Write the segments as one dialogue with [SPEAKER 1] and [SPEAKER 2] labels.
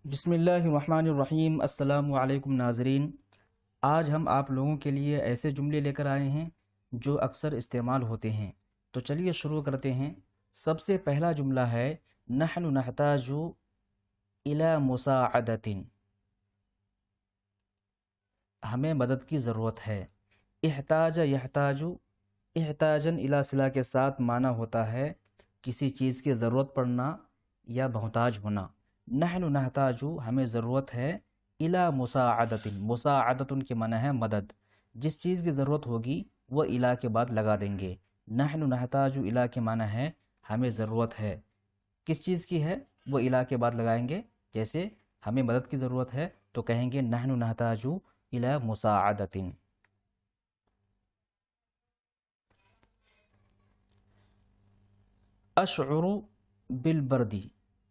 [SPEAKER 1] بسم اللہ الرحمن الرحیم۔ السلام علیکم ناظرین، آج ہم آپ لوگوں کے لیے ایسے جملے لے کر آئے ہیں جو اکثر استعمال ہوتے ہیں، تو چلیے شروع کرتے ہیں۔ سب سے پہلا جملہ ہے نحن نحتاج الی مساعدۃ، ہمیں مدد کی ضرورت ہے۔ احتاج یحتاج، احتاجن الی صلہ کے ساتھ معنی ہوتا ہے کسی چیز کی ضرورت پڑنا یا محتاج ہونا۔ نحن نحتاج، ہمیں ضرورت ہے، الی مساعدۃ، مساعدۃ کے معنی ہے مدد۔ جس چیز کی ضرورت ہوگی وہ الی کے بعد لگا دیں گے۔ نحن نحتاج الی کے معنی ہے ہمیں ضرورت ہے، کس چیز کی ہے وہ الی کے بعد لگائیں گے۔ جیسے ہمیں مدد کی ضرورت ہے تو کہیں گے نحن نحتاج الی مساعدۃ۔ اشعر بالبردی،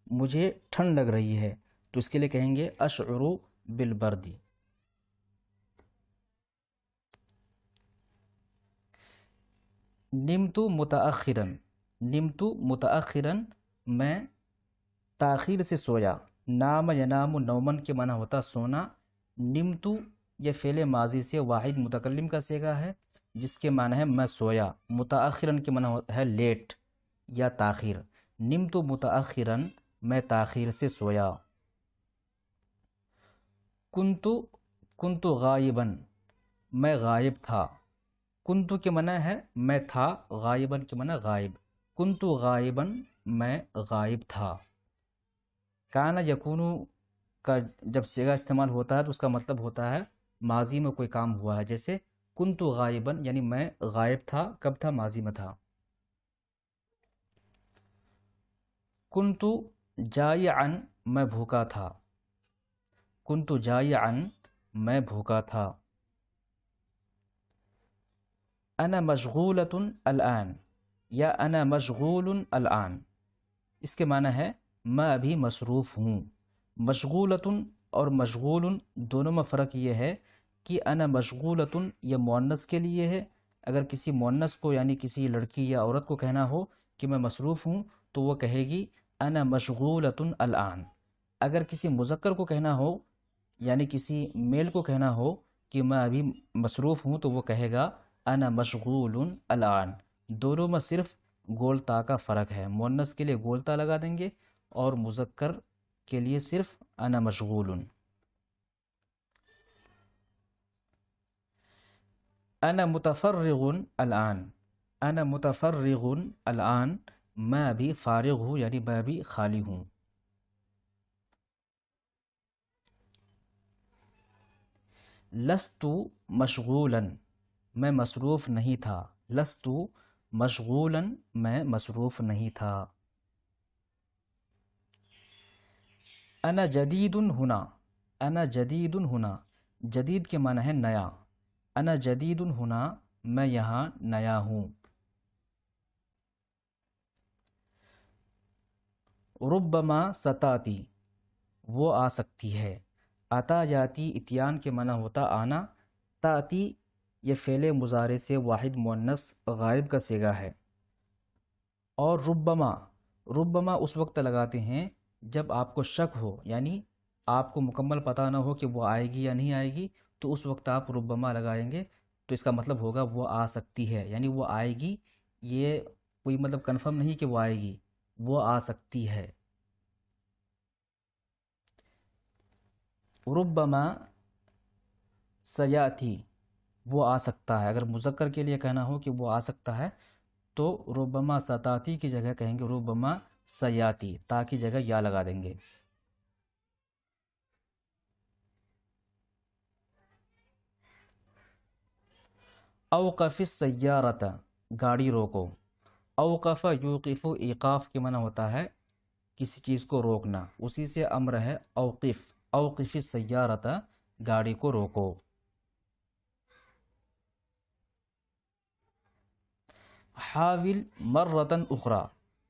[SPEAKER 1] مجھے ٹھنڈ لگ رہی ہے، تو اس کے لیے کہیں گے اشعر بالبردی۔ نمت متأخرا، نمت متأخرا، میں تاخیر سے سویا۔ نام ینام نومن کے معنی ہوتا سونا۔ نمت یہ فعل ماضی سے واحد متکلم کا صیغہ ہے جس کے معنی ہے میں سویا۔ متأخرا کے معنی ہے لیٹ یا تاخیر۔ نمت متأخرا، میں تاخیر سے سویا۔ کنت غائبا، میں غائب تھا۔ کنت کے معنی ہے میں تھا، غائباً کے معنی غائب۔ کنت غائباً، میں غائب تھا۔ کان یکون کا جب صیغہ استعمال ہوتا ہے تو اس کا مطلب ہوتا ہے ماضی میں کوئی کام ہوا ہے۔ جیسے کنت غائباً یعنی میں غائب تھا، کب تھا؟ ماضی میں تھا۔ کنت جائعا، میں بھوکا تھا۔ کنت جائعا، میں بھوکا تھا۔ انا مشغولۃ الآن یا انا مشغول الآن، اس کے معنی ہے میں ابھی مصروف ہوں۔ مشغولۃ اور مشغول دونوں میں فرق یہ ہے کہ انا مشغولۃ یہ مؤنث کے لیے ہے۔ اگر کسی مؤنث کو یعنی کسی لڑکی یا عورت کو کہنا ہو کہ میں مصروف ہوں تو وہ کہے گی انا مشغولۃ الآن۔ اگر کسی مذکر کو کہنا ہو یعنی کسی میل کو کہنا ہو کہ میں ابھی مصروف ہوں تو وہ کہے گا انا مشغول الآن۔ دونوں میں صرف گولتا کا فرق ہے، مؤنث کے لیے گولتا لگا دیں گے اور مذکر کے لیے صرف انا مشغول۔ انا متفرغ الآن، انا متفرغ الآن، میں ابھی فارغ ہوں یعنی میں ابھی خالی ہوں۔ لست مشغولا، میں مصروف نہیں تھا۔ لست مشغولا، میں مصروف نہیں تھا۔ انا جدید ہنا، انا جدید ہنا، جدید کے معنی ہے نیا۔ انا جدید ہنا، میں یہاں نیا ہوں۔ ربما ستاتی، وہ آ سکتی ہے۔ آتا جاتی اتیان کے معنی ہوتا آنا۔ تاتی یہ فعل مضارع سے واحد مؤنث غائب کا صیغہ ہے۔ اور ربما، ربما اس وقت لگاتے ہیں جب آپ کو شک ہو، یعنی آپ کو مکمل پتہ نہ ہو کہ وہ آئے گی یا نہیں آئے گی، تو اس وقت آپ ربما لگائیں گے تو اس کا مطلب ہوگا وہ آ سکتی ہے، یعنی وہ آئے گی۔ یہ کوئی مطلب کنفرم نہیں کہ وہ آئے گی، وہ آ سکتی ہے۔ ربما سیاتی، وہ آ سکتا ہے۔ اگر مذکر کے لیے کہنا ہو کہ وہ آ سکتا ہے تو ربما ستاتی کی جگہ کہیں گے ربما سیاتی، تا کی جگہ یا لگا دیں گے۔ اوقف السیارۃ، گاڑی روکو۔ اوقف یوقف، ایقاف کے معنی ہوتا ہے کسی چیز کو روکنا، اسی سے امر ہے اوقف۔ اوقف السیارۃ، گاڑی کو روکو۔ حاول مرۃ اخری،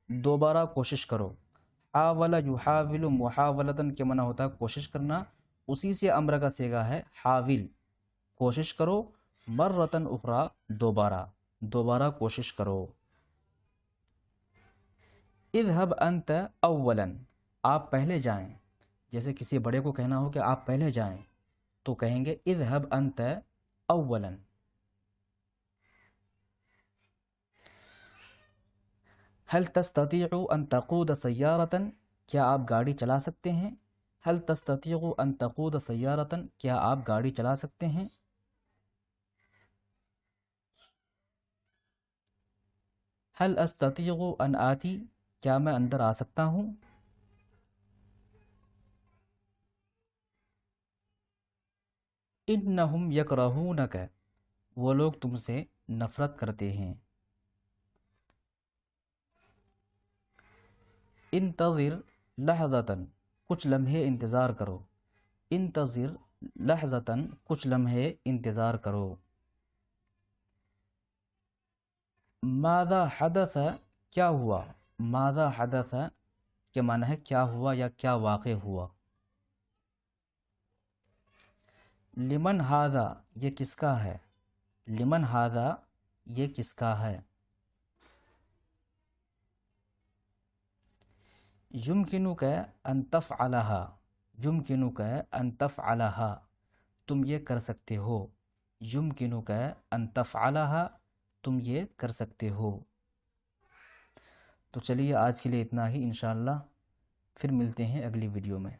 [SPEAKER 1] دوبارہ کوشش کرو۔ حاول یحاول محاولۃ کے معنی ہوتا ہے کوشش کرنا، اسی سے امر کا صیغہ ہے حاول، کوشش کرو۔ مرۃ اخری، دوبارہ، دوبارہ کوشش کرو۔ اذهب انت اولا، آپ پہلے جائیں۔ جیسے کسی بڑے کو کہنا ہو کہ آپ پہلے جائیں تو کہیں گے اذهب انت اولا. هل تستطيع ان تقود سيارة؟ کیا آپ گاڑی چلا سکتے ہیں؟ هل تستطيع ان تقود سيارة؟ کیا آپ گاڑی چلا سکتے ہیں؟ هل استطيع ان آتی؟ کیا میں اندر آ سکتا ہوں؟ انہم یکرہونک، وہ لوگ تم سے نفرت کرتے ہیں. انتظر لحظتاً، کچھ لمحے انتظار کرو. انتظر لحظتاً، کچھ لمحے انتظار کرو. ماذا حدث، کیا ہوا. ماذا حدث کے معنی ہے کیا ہوا یا کیا واقع ہوا. لمن ھذا، یہ کس کا ہے. لمن ھذا، یہ کس کا ہے. یمکنک ان تفعلها، یمکنک ان تفعلها، تم یہ کر سکتے ہو. یمکنک ان تفعلها، تم یہ کر سکتے ہو. تو چلیے آج کے لیے اتنا ہی، انشاءاللہ پھر ملتے ہیں اگلی ویڈیو میں.